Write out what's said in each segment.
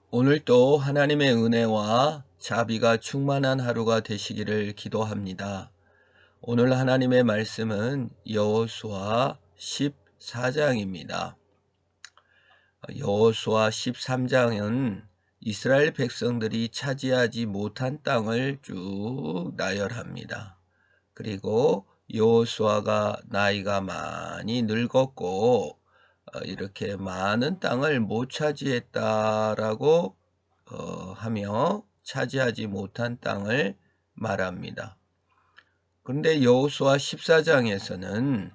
오늘도 하나님의 은혜와 자비가 충만한 하루가 되시기를 기도합니다. 오늘 하나님의 말씀은 여호수아 14장입니다. 여호수아 13장은 이스라엘 백성들이 차지하지 못한 땅을 쭉 나열합니다. 그리고 여호수아가 나이가 많이 늙었고 이렇게 많은 땅을 못 차지했다라고 하며 차지하지 못한 땅을 말합니다. 그런데 여호수아 14장에서는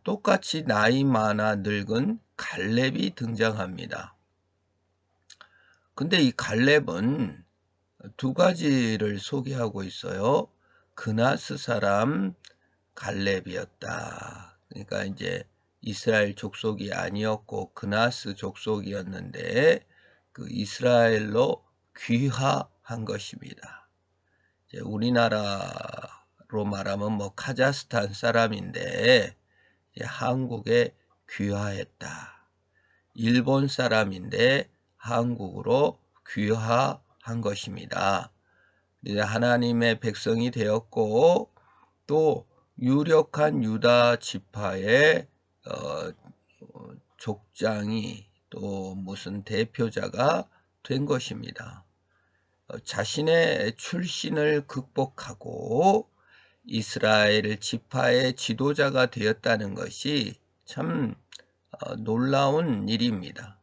똑같이 나이 많아 늙은 갈렙이 등장합니다. 근데 이 갈렙은 두 가지를 소개하고 있어요. 그나스 사람 갈렙이었다. 그러니까 이제 이스라엘 족속이 아니었고 그나스 족속이었는데 그 이스라엘로 귀화한 것입니다. 이제 우리나라로 말하면 뭐 카자흐스탄 사람인데 이제 한국에 귀화했다. 일본 사람인데 한국으로 귀화한 것입니다. 이제 하나님의 백성이 되었고 또 유력한 유다 지파의 족장이 또 무슨 대표자가 된 것입니다. 자신의 출신을 극복하고 이스라엘 지파의 지도자가 되었다는 것이 참 놀라운 일입니다.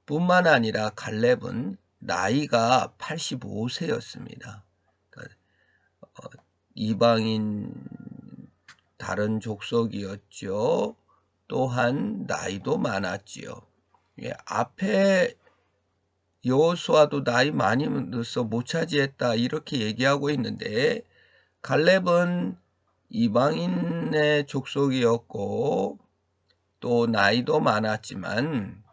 뿐만 아니라 갈렙은 나이가 85세였습니다. 그러니까 이방인 다른 족속이었죠. 또한 나이도 많았지요. 앞에 여호수아도 나이 많이 들어서 못 차지했다 이렇게 얘기하고 있는데 갈렙은 이방인의 족속이었고 또 나이도 많았지만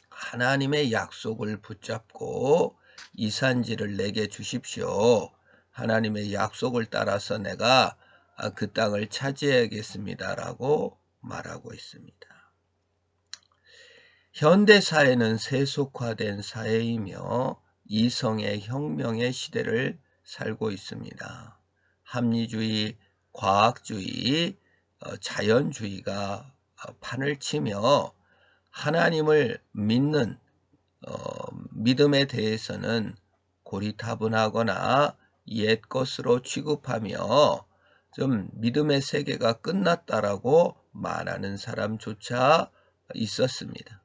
하나님의 약속을 붙잡고 이 산지를 내게 주십시오. 하나님의 약속을 따라서 내가 그 땅을 차지해야겠습니다라고 말하고 있습니다. 현대 사회는 세속화된 사회이며 이성의 혁명의 시대를 살고 있습니다. 합리주의, 과학주의, 자연주의가 판을 치며 하나님을 믿는 믿음에 대해서는 고리타분하거나 옛것으로 취급하며 좀 믿음의 세계가 끝났다라고 말하는 사람조차 있었습니다.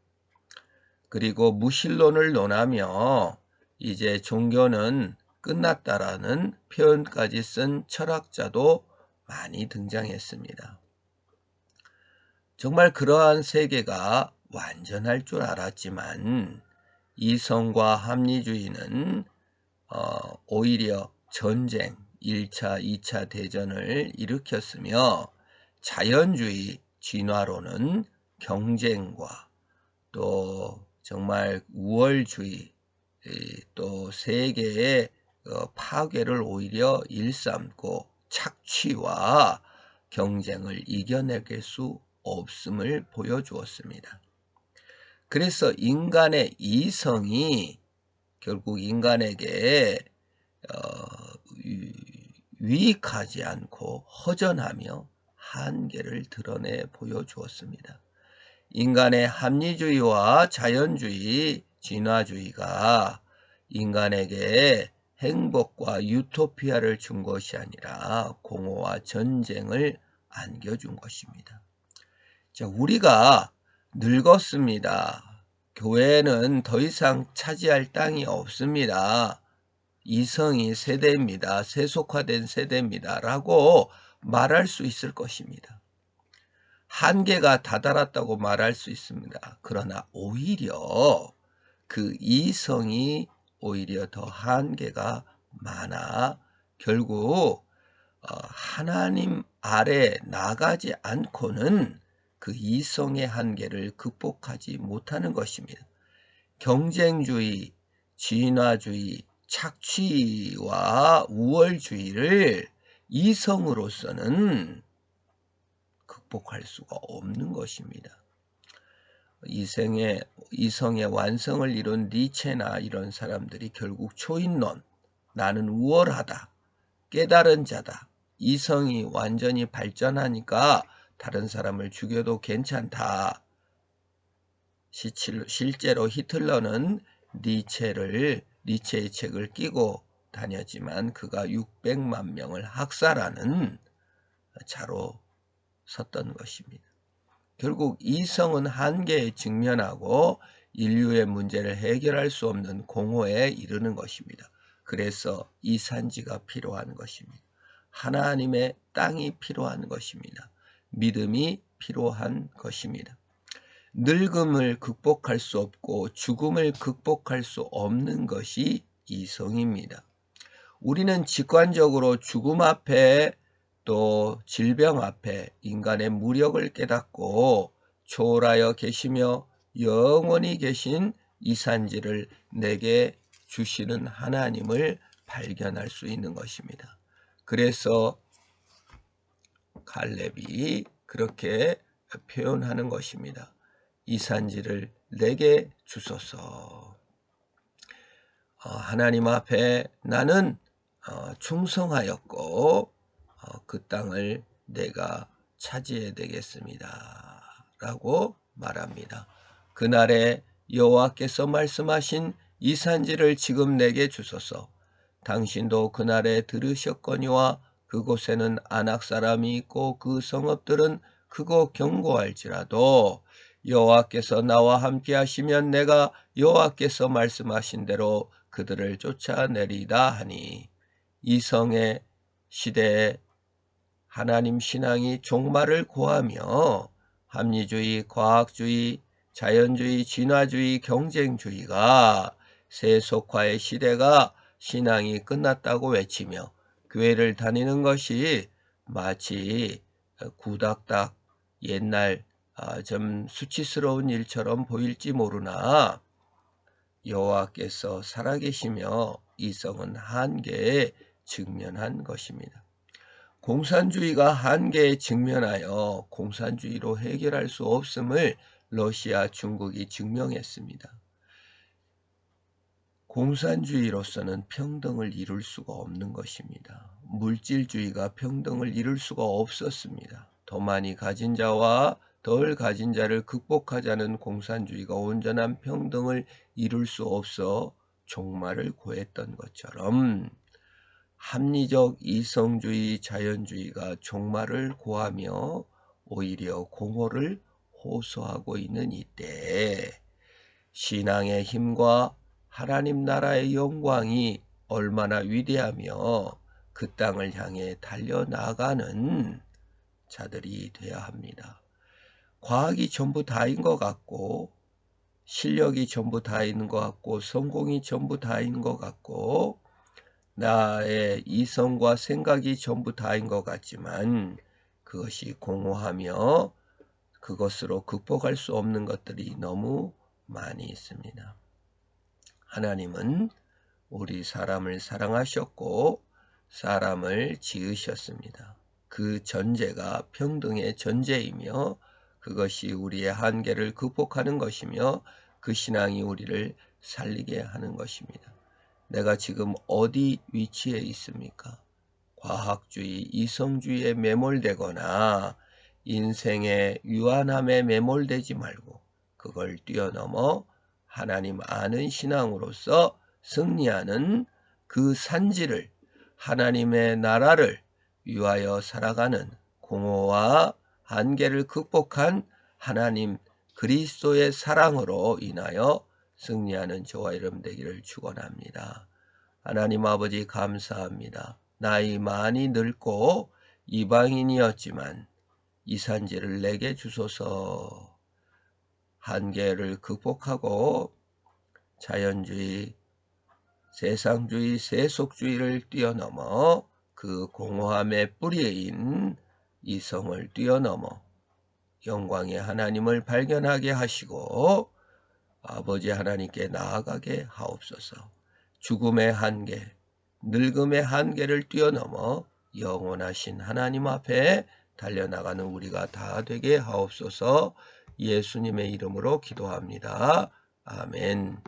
그리고 무신론을 논하며 이제 종교는 끝났다라는 표현까지 쓴 철학자도 많이 등장했습니다. 정말 그러한 세계가 완전할 줄 알았지만 이성과 합리주의는 오히려 전쟁, 1차, 2차 대전을 일으켰으며 자연주의, 진화론은 경쟁과 또 정말 우월주의, 또 세계의 파괴를 오히려 일삼고 착취와 경쟁을 이겨낼 수 없음을 보여주었습니다. 그래서 인간의 이성이 결국 인간에게 유익하지 않고 허전하며 한계를 드러내 보여주었습니다. 인간의 합리주의와 자연주의, 진화주의가 인간에게 행복과 유토피아를 준 것이 아니라 공허와 전쟁을 안겨준 것입니다. 자, 우리가 늙었습니다. 교회는 더 이상 차지할 땅이 없습니다. 이성이 세대입니다. 세속화된 세대입니다. 라고 말할 수 있을 것입니다. 한계가 다다랐다고 말할 수 있습니다. 그러나 오히려 그 이성이 오히려 더 한계가 많아 결국 하나님 아래 나가지 않고는 그 이성의 한계를 극복하지 못하는 것입니다. 경쟁주의, 진화주의, 착취와 우월주의를 이성으로서는 극복할 수가 없는 것입니다. 이성의 완성을 이룬 니체나 이런 사람들이 결국 초인론, 나는 우월하다, 깨달은 자다, 이성이 완전히 발전하니까 다른 사람을 죽여도 괜찮다. 실제로 히틀러는 니체의 책을 끼고 다녔지만 그가 600만 명을 학살하는 자로 섰던 것입니다. 결국 이성은 한계에 직면하고 인류의 문제를 해결할 수 없는 공허에 이르는 것입니다. 그래서 이산지가 필요한 것입니다. 하나님의 땅이 필요한 것입니다. 믿음이 필요한 것입니다. 늙음을 극복할 수 없고 죽음을 극복할 수 없는 것이 이성입니다. 우리는 직관적으로 죽음 앞에 또 질병 앞에 인간의 무력을 깨닫고 초월하여 계시며 영원히 계신 이산지를 내게 주시는 하나님을 발견할 수 있는 것입니다. 그래서 갈렙이 그렇게 표현하는 것입니다. 이산지를 내게 주소서. 하나님 앞에 나는 충성하였고 그 땅을 내가 차지해야 되겠습니다. 라고 말합니다. 그날에 여호와께서 말씀하신 이산지를 지금 내게 주소서. 당신도 그날에 들으셨거니와 그곳에는 아낙 사람이 있고 그 성읍들은 크고 견고할지라도 여호와께서 나와 함께 하시면 내가 여호와께서 말씀하신 대로 그들을 쫓아내리다 하니, 이성의 시대에 하나님 신앙이 종말을 고하며 합리주의, 과학주의, 자연주의, 진화주의, 경쟁주의가 세속화의 시대가 신앙이 끝났다고 외치며 교회를 다니는 것이 마치 구닥닥 옛날 좀 수치스러운 일처럼 보일지 모르나 여호와께서 살아계시며 이성은 한계에 직면한 것입니다. 공산주의가 한계에 직면하여 공산주의로 해결할 수 없음을 러시아, 중국이 증명했습니다. 공산주의로서는 평등을 이룰 수가 없는 것입니다. 물질주의가 평등을 이룰 수가 없었습니다. 더 많이 가진 자와 덜 가진 자를 극복하자는 공산주의가 온전한 평등을 이룰 수 없어 종말을 고했던 것처럼 합리적 이성주의, 자연주의가 종말을 고하며 오히려 공허를 호소하고 있는 이때 신앙의 힘과 하나님 나라의 영광이 얼마나 위대하며 그 땅을 향해 달려나가는 자들이 되어야 합니다. 과학이 전부 다인 것 같고 실력이 전부 다인 것 같고 성공이 전부 다인 것 같고 나의 이성과 생각이 전부 다인 것 같지만 그것이 공허하며 그것으로 극복할 수 없는 것들이 너무 많이 있습니다. 하나님은 우리 사람을 사랑하셨고 사람을 지으셨습니다. 그 전제가 평등의 전제이며 그것이 우리의 한계를 극복하는 것이며 그 신앙이 우리를 살리게 하는 것입니다. 내가 지금 어디 위치에 있습니까? 과학주의, 이성주의에 매몰되거나 인생의 유한함에 매몰되지 말고 그걸 뛰어넘어 하나님 아는 신앙으로서 승리하는 그 산지를, 하나님의 나라를 위하여 살아가는 공허와 한계를 극복한 하나님 그리스도의 사랑으로 인하여 승리하는 저와 여러분 되기를 축원합니다. 하나님 아버지 감사합니다. 나이 많이 늙고 이방인이었지만 이산지를 내게 주소서. 한계를 극복하고 자연주의, 세상주의, 세속주의를 뛰어넘어 그 공허함의 뿌리인 이성을 뛰어넘어 영광의 하나님을 발견하게 하시고 아버지 하나님께 나아가게 하옵소서. 죽음의 한계, 늙음의 한계를 뛰어넘어 영원하신 하나님 앞에 달려나가는 우리가 다 되게 하옵소서. 예수님의 이름으로 기도합니다. 아멘.